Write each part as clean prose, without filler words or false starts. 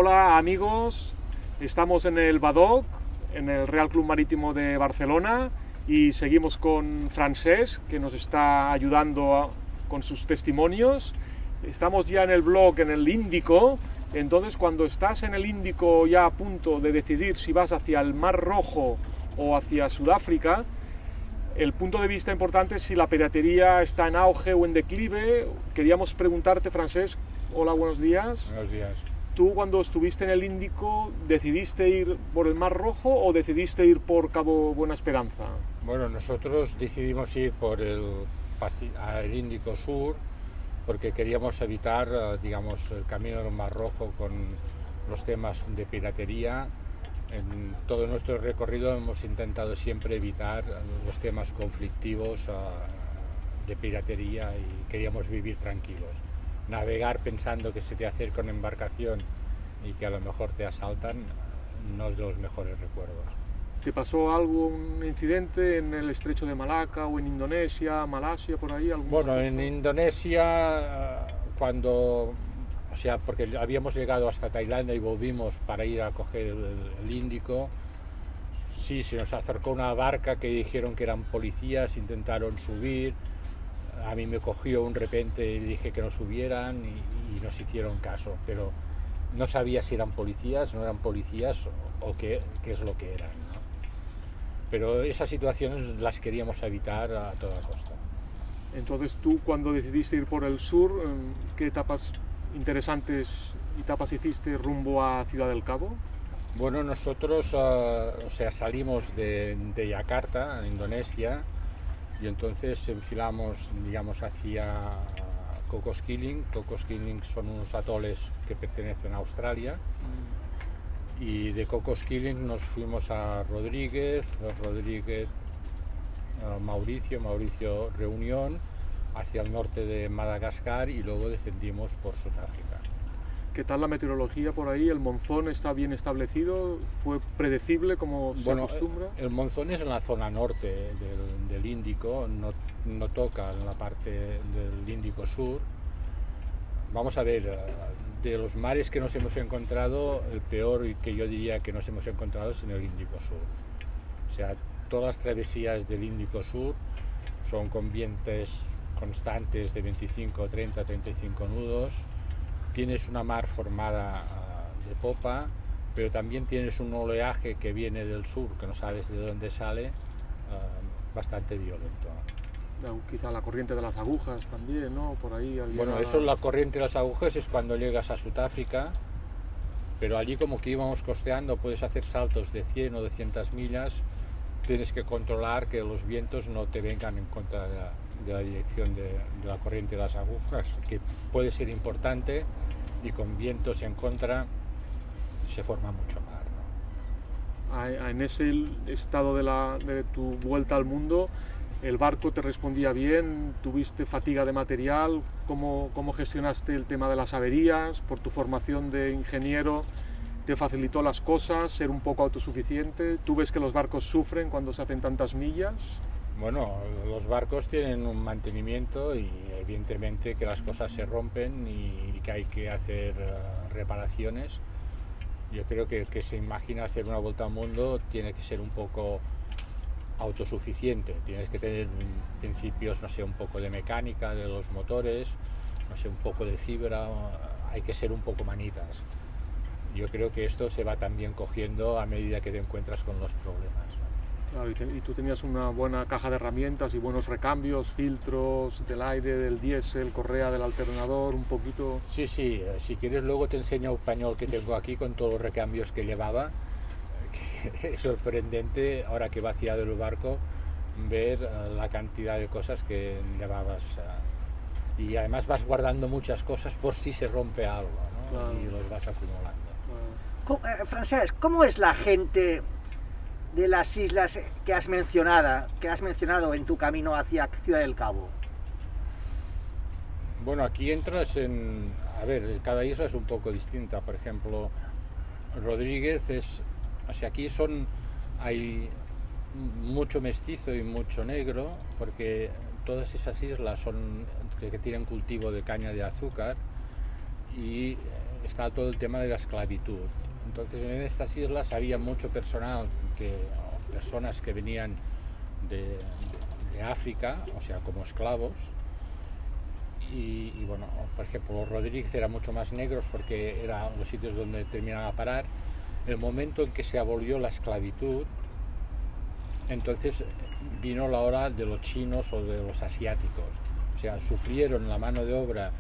Hola amigos, estamos en el Badoc, en el Real Club Marítimo de Barcelona y seguimos con Francesc, que nos está ayudando con sus testimonios. Estamos ya en el blog, en el Índico. Entonces, cuando estás en el Índico ya a punto de decidir si vas hacia el Mar Rojo o hacia Sudáfrica, el punto de vista importante es si la piratería está en auge o en declive. Queríamos preguntarte, Francesc, hola, buenos días. Buenos días. ¿Tú cuando estuviste en el Índico decidiste ir por el Mar Rojo o decidiste ir por Cabo Buena Esperanza? Bueno, nosotros decidimos ir por el Índico Sur porque queríamos evitar, digamos, el camino del Mar Rojo con los temas de piratería. En todo nuestro recorrido hemos intentado siempre evitar los temas conflictivos de piratería y queríamos vivir tranquilos. Navegar pensando que se te acerca una embarcación y que a lo mejor te asaltan no es de los mejores recuerdos. ¿Te pasó algo, un incidente en el estrecho de Malaca o en Indonesia, Malasia, por ahí? Bueno, en Indonesia, porque habíamos llegado hasta Tailandia y volvimos para ir a coger el Índico, sí, se nos acercó una barca que dijeron que eran policías, intentaron subir, a mí me cogió un repente y dije que no subieran y nos hicieron caso, pero no sabía si eran policías, no eran policías o qué es lo que eran, ¿no? Pero esas situaciones las queríamos evitar a toda costa. Entonces tú, cuando decidiste ir por el sur, ¿qué interesantes etapas hiciste rumbo a Ciudad del Cabo? Bueno, nosotros salimos de Yakarta, Indonesia, y entonces enfilamos, digamos, hacia Cocos Keeling. Cocos Keeling son unos atoles que pertenecen a Australia. Y de Cocos Keeling nos fuimos a Rodríguez, Mauricio, Reunión, hacia el norte de Madagascar y luego descendimos por Sudáfrica. ¿Qué tal la meteorología por ahí? ¿El monzón está bien establecido? ¿Fue predecible como se acostumbra? El monzón es en la zona norte del Índico, no toca en la parte del Índico Sur. Vamos a ver, de los mares que nos hemos encontrado, el peor que yo diría que nos hemos encontrado es en el Índico Sur. O sea, todas las travesías del Índico Sur son con vientos constantes de 25, 30, 35 nudos. Tienes una mar formada de popa, pero también tienes un oleaje que viene del sur, que no sabes de dónde sale, bastante violento. Quizá la corriente de las agujas también, ¿no? Por ahí. Bueno, eso, la corriente de las agujas es cuando llegas a Sudáfrica, pero allí como que íbamos costeando, puedes hacer saltos de 100 o 200 millas, tienes que controlar que los vientos no te vengan en contra de la dirección de la corriente de las agujas, que puede ser importante, y con vientos en contra se forma mucho mar, ¿no? En ese estado de tu vuelta al mundo, ¿el barco te respondía bien? ¿Tuviste fatiga de material? ¿Cómo gestionaste el tema de las averías? ¿Por tu formación de ingeniero te facilitó las cosas, ser un poco autosuficiente? ¿Tú ves que los barcos sufren cuando se hacen tantas millas? Bueno, los barcos tienen un mantenimiento y evidentemente que las cosas se rompen y que hay que hacer reparaciones. Yo creo que se imagina hacer una vuelta al mundo tiene que ser un poco autosuficiente. Tienes que tener principios, no sé, un poco de mecánica de los motores, no sé, un poco de fibra, hay que ser un poco manitas. Yo creo que esto se va también cogiendo a medida que te encuentras con los problemas. Claro, y tú tenías una buena caja de herramientas y buenos recambios, filtros del aire, del diésel, correa del alternador, un poquito... Sí, si quieres luego te enseño un pañol que tengo aquí con todos los recambios que llevaba. Es sorprendente, ahora que he vaciado el barco, ver la cantidad de cosas que llevabas. Y además vas guardando muchas cosas por si se rompe algo, ¿no? Claro. Y los vas acumulando. Francesc, ¿cómo es la gente de las islas que has mencionado en tu camino hacia Ciudad del Cabo? Bueno, aquí entras en... A ver, cada isla es un poco distinta. Por ejemplo, Rodríguez es... O sea, aquí hay mucho mestizo y mucho negro, porque todas esas islas son que tienen cultivo de caña de azúcar y está todo el tema de la esclavitud. Entonces en estas islas había mucho personal, personas que venían de África, o sea, como esclavos. Y bueno, por ejemplo, los Rodríguez eran mucho más negros porque eran los sitios donde terminaban a parar. El momento en que se abolió la esclavitud, entonces vino la hora de los chinos o de los asiáticos. O sea, suplieron la mano de obra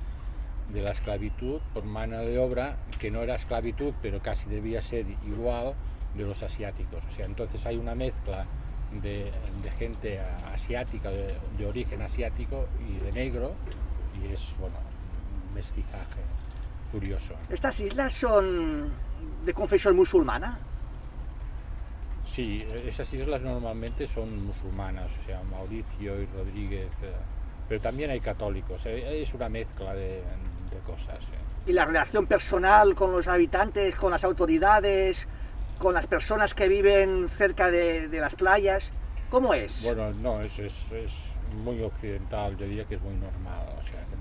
de la esclavitud por mano de obra que no era esclavitud, pero casi debía ser igual de los asiáticos. O sea, entonces hay una mezcla de gente asiática, de origen asiático y de negro, y es, bueno, un mestizaje curioso. ¿Estas islas son de confesión musulmana? Sí, esas islas normalmente son musulmanas, o sea, Mauricio y Rodríguez, pero también hay católicos, es una mezcla de cosas. ¿Y la relación personal con los habitantes, con las autoridades, con las personas que viven cerca de las playas, cómo es? Bueno, no, es muy occidental, yo diría que es muy normal, o sea, que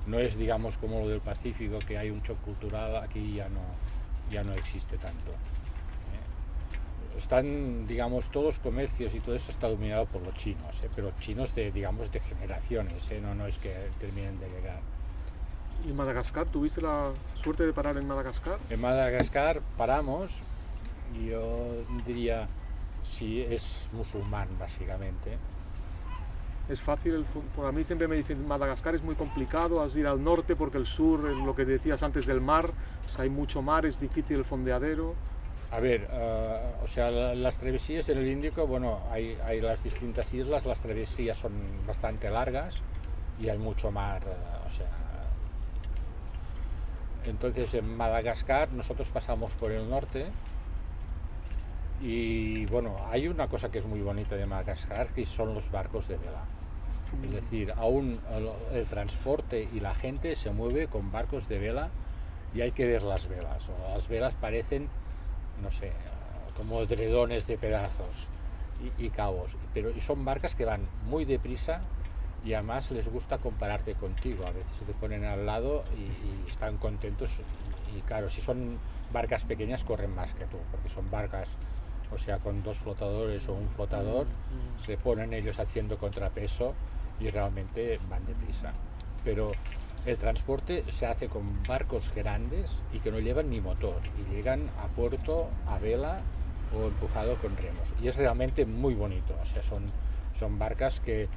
no es, digamos, como lo del Pacífico, que hay un choque cultural, aquí ya no existe tanto. Están, digamos, todos los comercios y todo eso está dominado por los chinos, pero chinos digamos, de generaciones, no es que terminen de llegar. ¿Y Madagascar? ¿Tuviste la suerte de parar en Madagascar? En Madagascar paramos, y yo diría, sí, es musulmán, básicamente. Es fácil, por mí siempre me dicen Madagascar es muy complicado, has de ir al norte porque el sur, lo que decías antes del mar, o sea, hay mucho mar, es difícil el fondeadero. A ver, o sea, las travesías en el Índico, bueno, hay las distintas islas, las travesías son bastante largas y hay mucho mar, o sea. Entonces en Madagascar nosotros pasamos por el norte y bueno, hay una cosa que es muy bonita de Madagascar, que son los barcos de vela. Es decir, aún el transporte y la gente se mueve con barcos de vela y hay que ver las velas. Las velas parecen, no sé, como edredones de pedazos y cabos, y son barcas que van muy deprisa y además les gusta compararte contigo. A veces te ponen al lado y están contentos, y claro, si son barcas pequeñas corren más que tú, porque son barcas, o sea, con dos flotadores o un flotador, se ponen ellos haciendo contrapeso y realmente van deprisa. Pero el transporte se hace con barcos grandes y que no llevan ni motor y llegan a puerto a vela o empujado con remos, y es realmente muy bonito. O sea, son barcas que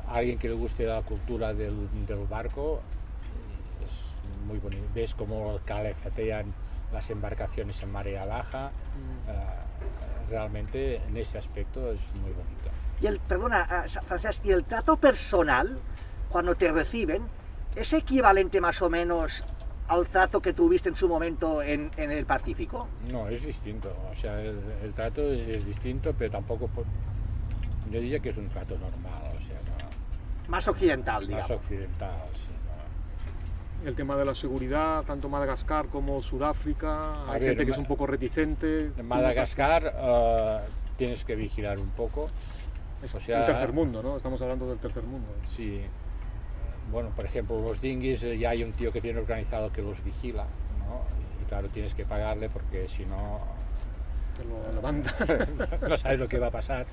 a alguien que le guste la cultura del barco es muy bonito. Ves cómo calefatean las embarcaciones en marea baja. Realmente en ese aspecto es muy bonito. Y perdona, Francesc, ¿y el trato personal cuando te reciben es equivalente más o menos al trato que tuviste en su momento en el Pacífico? No, es distinto, o sea, el trato es distinto, pero tampoco, yo diría que es un trato normal, o sea, no, más occidental, digamos. más occidental, sí. No. El tema de la seguridad, tanto Madagascar como Sudáfrica, hay gente que es un poco reticente. En Madagascar tienes que vigilar un poco. Es o sea, el tercer mundo, ¿no? Estamos hablando del tercer mundo. Sí. Bueno, por ejemplo, los dinghies, ya hay un tío que tiene organizado que los vigila, ¿no? Y claro, tienes que pagarle porque si no... Te lo levanta. No sabes lo que va a pasar.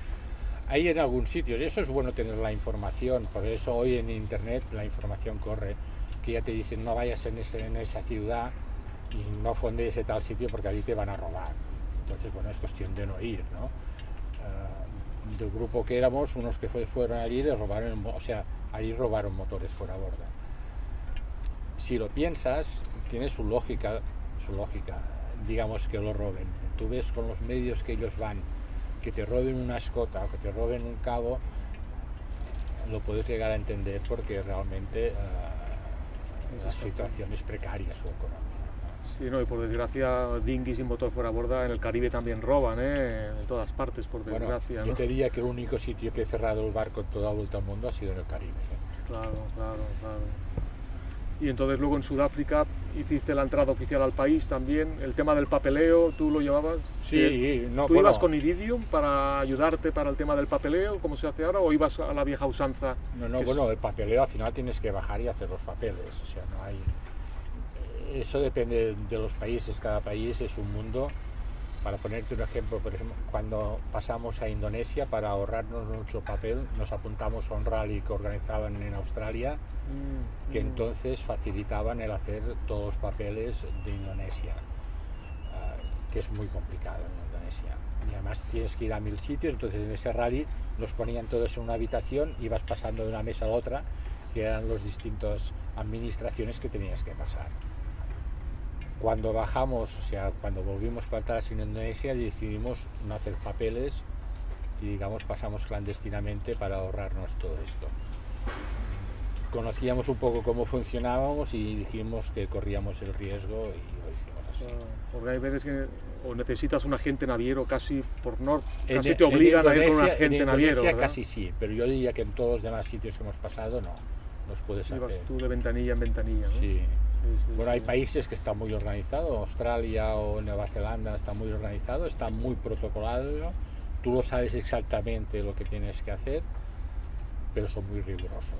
Hay en algún sitio, y eso es bueno tener la información, por eso hoy en internet la información corre, que ya te dicen no vayas en esa ciudad y no fondees en tal sitio porque allí te van a robar. Entonces, bueno, es cuestión de no ir, ¿no? Del grupo que éramos, unos que fueron allí, les robaron, o sea, allí robaron motores fuera borda. Si lo piensas, tiene su lógica, digamos, que lo roben. Tú ves con los medios que ellos van, que te roben una escota o que te roben un cabo, lo puedes llegar a entender porque realmente la situación es precaria, su economía. Sí, no, y por desgracia, dinghies sin motor fuera borda en el Caribe también roban, en todas partes, por desgracia. Bueno, yo te diría que el único sitio que he cerrado el barco en toda la vuelta al mundo ha sido en el Caribe. Claro. Y entonces luego en Sudáfrica hiciste la entrada oficial al país también. El tema del papeleo, ¿tú lo llevabas? Sí, no. ¿Tú ibas con Iridium para ayudarte para el tema del papeleo, como se hace ahora, o ibas a la vieja usanza? No, bueno, el papeleo al final tienes que bajar y hacer los papeles, o sea, no hay... Eso depende de los países, cada país es un mundo. Para ponerte un ejemplo, por ejemplo, cuando pasamos a Indonesia, para ahorrarnos mucho papel, nos apuntamos a un rally que organizaban en Australia, que entonces facilitaban el hacer todos los papeles de Indonesia, que es muy complicado en Indonesia. Y además tienes que ir a 1000 sitios, entonces en ese rally nos ponían todos en una habitación y vas pasando de una mesa a la otra, que eran las distintas administraciones que tenías que pasar. Cuando bajamos, o sea, cuando volvimos para atrás en Indonesia, decidimos no hacer papeles y, digamos, pasamos clandestinamente para ahorrarnos todo esto. Conocíamos un poco cómo funcionábamos y dijimos que corríamos el riesgo y lo hicimos así. Porque hay veces que o necesitas un agente naviero casi por norte, En- casi te obligan a ir con un en agente naviero, Indonesia ¿verdad? casi sí, pero yo diría que en todos los demás sitios que hemos pasado no los puedes Ibas hacer. tú de ventanilla en ventanilla, ¿no? Sí. Sí, Bueno, hay sí. países que están muy organizados, Australia o Nueva Zelanda está muy organizado, está muy protocolado, tú lo sabes exactamente lo que tienes que hacer, pero son muy rigurosos.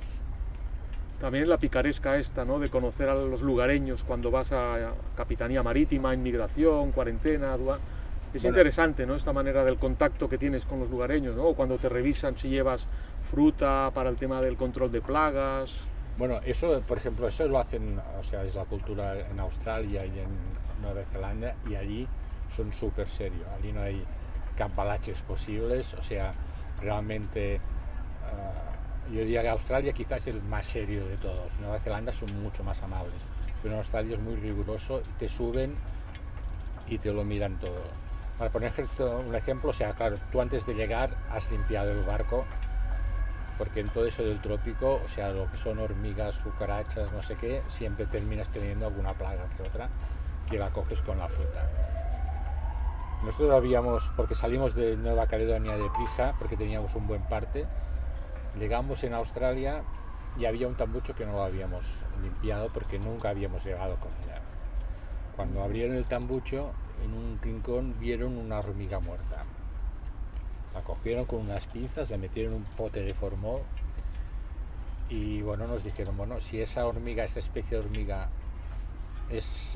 También la picaresca esta, ¿no? De conocer a los lugareños cuando vas a Capitanía Marítima, inmigración, cuarentena, aduana. Es Bueno. interesante, ¿no? Esta manera del contacto que tienes con los lugareños, ¿no? O cuando te revisan si llevas fruta para el tema del control de plagas. Bueno, eso, por ejemplo, eso lo hacen, o sea, es la cultura en Australia y en Nueva Zelanda, y allí son súper serios, allí no hay cambalaches posibles, o sea, realmente yo diría que Australia quizás es el más serio de todos, Nueva Zelanda son mucho más amables, pero en Australia es muy riguroso, te suben y te lo miran todo. Para poner un ejemplo, o sea, claro, tú antes de llegar has limpiado el barco, porque en todo eso del trópico, o sea, lo que son hormigas, cucarachas, no sé qué, siempre terminas teniendo alguna plaga que otra, que la coges con la fruta. Nosotros habíamos, porque salimos de Nueva Caledonia deprisa, porque teníamos un buen parte, llegamos en Australia y había un tambucho que no lo habíamos limpiado porque nunca habíamos llegado con ella. Cuando abrieron el tambucho, en un rincón vieron una hormiga muerta. La cogieron con unas pinzas, la metieron en un pote de formol y bueno, nos dijeron, bueno, si esa hormiga, esta especie de hormiga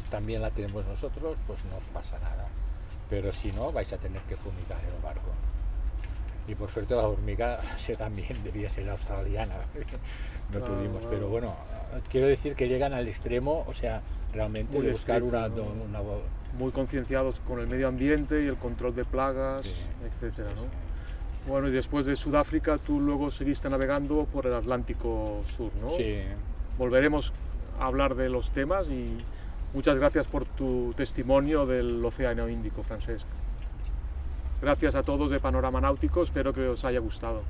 también la tenemos nosotros, pues no os pasa nada. Pero si no, vais a tener que fumigar el barco. Y por suerte la hormiga también debía ser australiana, no tuvimos, pero bueno, quiero decir que llegan al extremo, o sea, realmente Muy de buscar estricto, una muy concienciados con el medio ambiente y el control de plagas, Sí, etcétera, sí, ¿no? sí. Bueno, y después de Sudáfrica tú luego seguiste navegando por el Atlántico Sur, ¿no? Sí, Volveremos a hablar de los temas y muchas gracias por tu testimonio del Océano Índico, Francesc. Gracias a todos de Panorama Náutico, espero que os haya gustado.